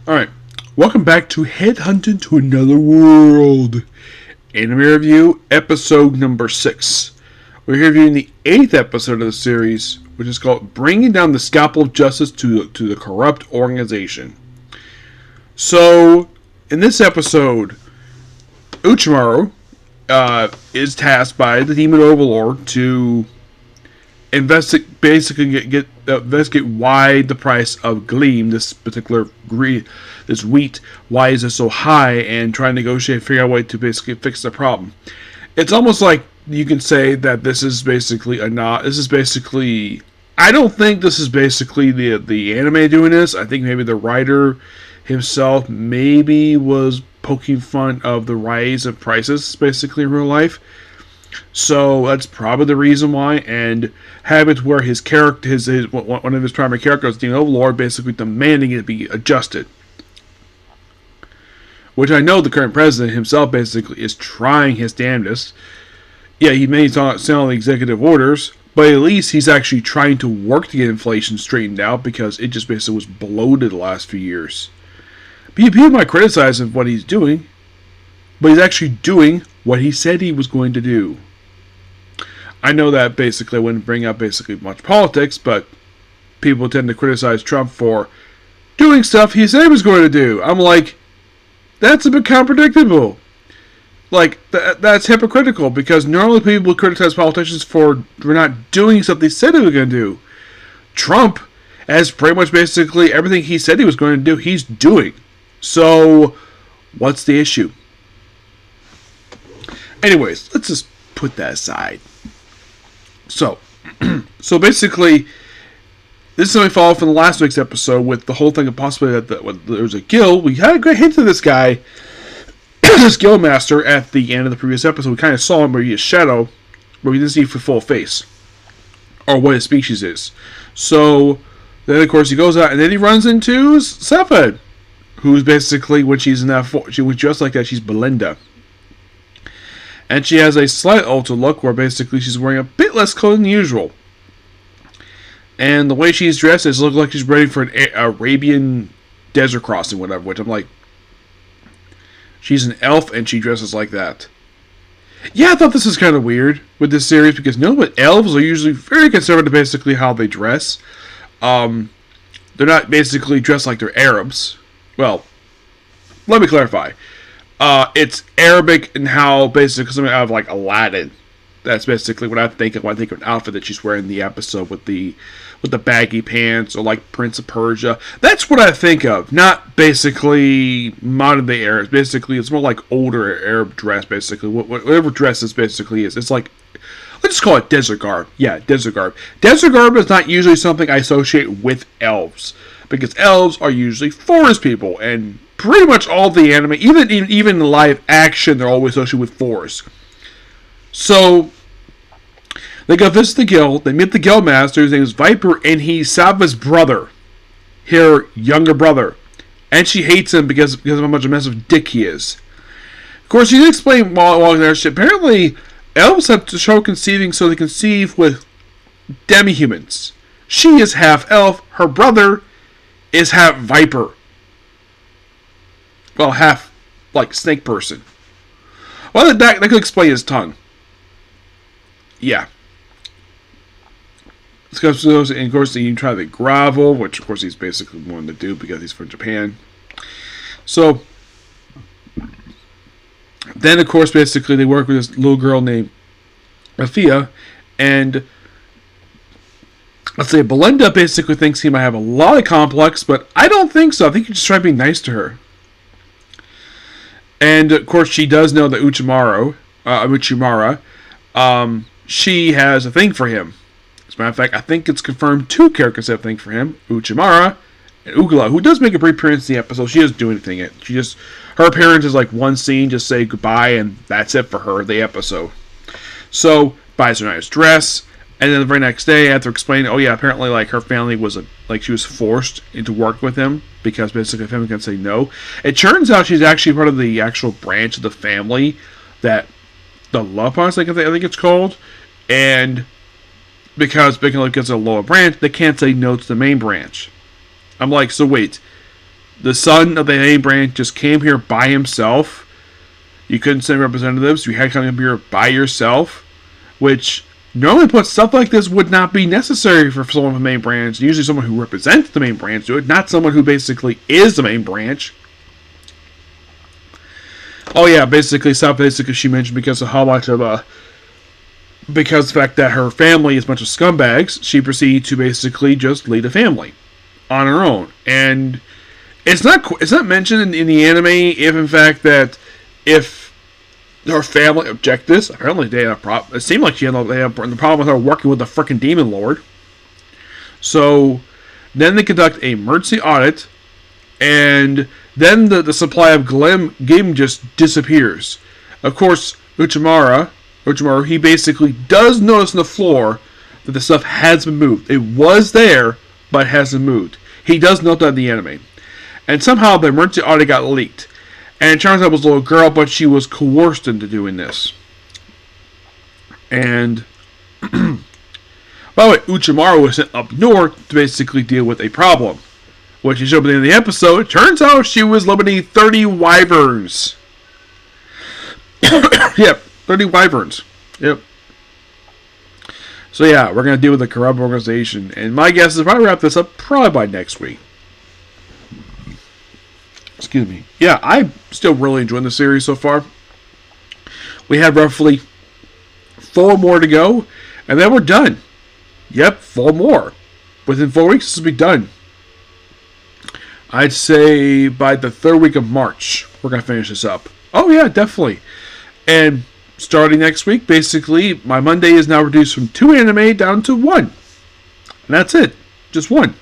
Alright, welcome back to Headhunted to Another World. Anime Review, episode number 6. We're reviewing the 8th episode of the series, which is called Bringing Down the Scalpel of Justice to the Corrupt Organization. So, in this episode, Uchimaru is tasked by the Demon Overlord to investigate why the price of Gleam, this particular this wheat, why is it so high, and try to negotiate, figure out a way to basically fix the problem. It's almost like you can say that this is basically I don't think this is basically the anime doing this. I think maybe the writer himself maybe was poking fun of the rise of prices basically in real life. So that's probably the reason why, and have it where his character, one of his primary characters, the Overlord, basically demanding it be adjusted. Which I know the current president himself basically is trying his damnedest. Yeah, he may not sound the executive orders, but at least he's actually trying to work to get inflation straightened out because it just basically was bloated the last few years. People might criticize him for what he's doing, but he's actually doing what he said he was going to do. I know that basically I wouldn't bring up basically much politics, but people tend to criticize Trump for doing stuff he said he was going to do. I'm like, that's a bit contradictable. Like, that's hypocritical, because normally people criticize politicians for not doing stuff they said they were going to do. Trump has pretty much basically everything he said he was going to do, he's doing. So, what's the issue? Anyways, let's just put that aside. So basically, this is something we follow from the last week's episode with the whole thing of possibly that there was a guild. We had a good hint of this guy, this guild master, at the end of the previous episode. We kind of saw him where he is shadow, but we didn't see for full face or what his species is. So then, of course, he goes out and then he runs into Seppa, who's basically, when she's in that, she was just like that. She's Belinda. And she has a slight altered look where basically she's wearing a bit less clothing than usual. And the way she's dressed is look like she's ready for an Arabian desert crossing, whatever. Which I'm like, she's an elf and she dresses like that. Yeah, I thought this was kind of weird with this series because elves are usually very conservative, basically how they dress. They're not basically dressed like they're Arabs. Well, let me clarify. It's Arabic and how basically something out of like Aladdin. That's basically what I think of when I think of an outfit that she's wearing in the episode with the baggy pants, or like Prince of Persia. That's what I think of, not basically modern day Arabs. Basically, it's more like older Arab dress. Basically, whatever dress this basically is, it's like, let's just call it desert garb. Yeah, desert garb. Desert garb is not usually something I associate with elves, because elves are usually forest people, and pretty much all the anime, even live action, they're always associated with forests. So they go visit the guild. They meet the guild master. His name is Viper, and he's Sava's brother, her younger brother, and she hates him because of how much of a mess of dick he is. Of course, she did explain while there. Apparently, elves have to show conceiving, so they conceive with demi-humans. She is half elf. Her brother is half viper. Well, half, like, snake person. Well, that could explain his tongue. Yeah. And of course, he tried to grovel, which, of course, he's basically wanting to do because he's from Japan. So, then, of course, basically, they work with this little girl named Rafia, and let's say Belinda basically thinks he might have a lot of complex, but I don't think so. I think he's just trying to be nice to her. And, of course, she does know that Uchimara, she has a thing for him. As a matter of fact, I think it's confirmed 2 characters have a thing for him. Uchimara and Ugla, who does make a brief appearance in the episode. She doesn't do anything yet. Her appearance is like one scene, just say goodbye, and that's it for her, the episode. So, buys her a nice dress, and then the very next day, after explaining, oh yeah, apparently like her family was she was forced into work with him because basically the family can say no. It turns out she's actually part of the actual branch of the family that the Love Punch, I think it's called, and because it's a lower branch, they can't say no to the main branch. I'm like, so wait, the son of the main branch just came here by himself. You couldn't send representatives. You had to come here by yourself, which normally puts stuff like this would not be necessary for someone from the main branch. Usually someone who represents the main branch do it, not someone who basically is the main branch. Oh yeah, basically she mentioned because of how much of because of the fact that her family is a bunch of scumbags, she proceeded to basically just lead a family on her own. And it's not mentioned in the anime if in fact that if her family object this. Apparently they had a problem. It seemed like they had a problem with her working with the frickin' demon lord. So then they conduct a emergency audit, and then the supply of Glim just disappears. Of course, Uchimaru, he basically does notice on the floor that the stuff has been moved. It was there, but hasn't moved. He does note that in the anime. And somehow the emergency audit got leaked. And it turns out it was a little girl, but she was coerced into doing this. And by the way, Uchimaru was sent up north to basically deal with a problem. What she showed at the end of the episode, it turns out she was limiting 30 wyverns. Yep, 30 wyverns. Yep. So yeah, we're going to deal with the corrupt organization. And my guess is probably wrap this up probably by next week. Excuse me. Yeah, I'm still really enjoying the series so far. We have roughly 4 more to go, and then we're done. Yep, 4 more. Within 4 weeks, this will be done. I'd say by the 3rd week of March, we're going to finish this up. Oh yeah, definitely. And starting next week, basically, my Monday is now reduced from 2 anime down to 1. And that's it. Just 1.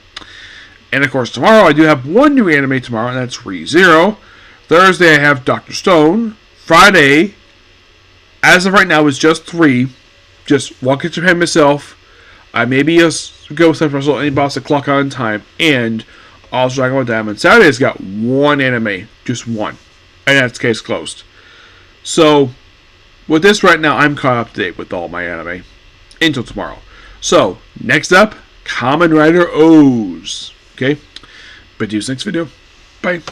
And of course, tomorrow I do have 1 new anime tomorrow, and that's ReZero. Thursday I have Dr. Stone. Friday, as of right now, is just 3. Just Walk in Japan myself. I maybe go with Russell any boss at clock on time. And also Dragon Ball Diamond. Saturday's got 1 anime. Just 1. And that's case closed. So, with this right now, I'm caught up to date with all my anime. Until tomorrow. So, next up, Kamen Rider O's. Okay? But see you next video. Bye.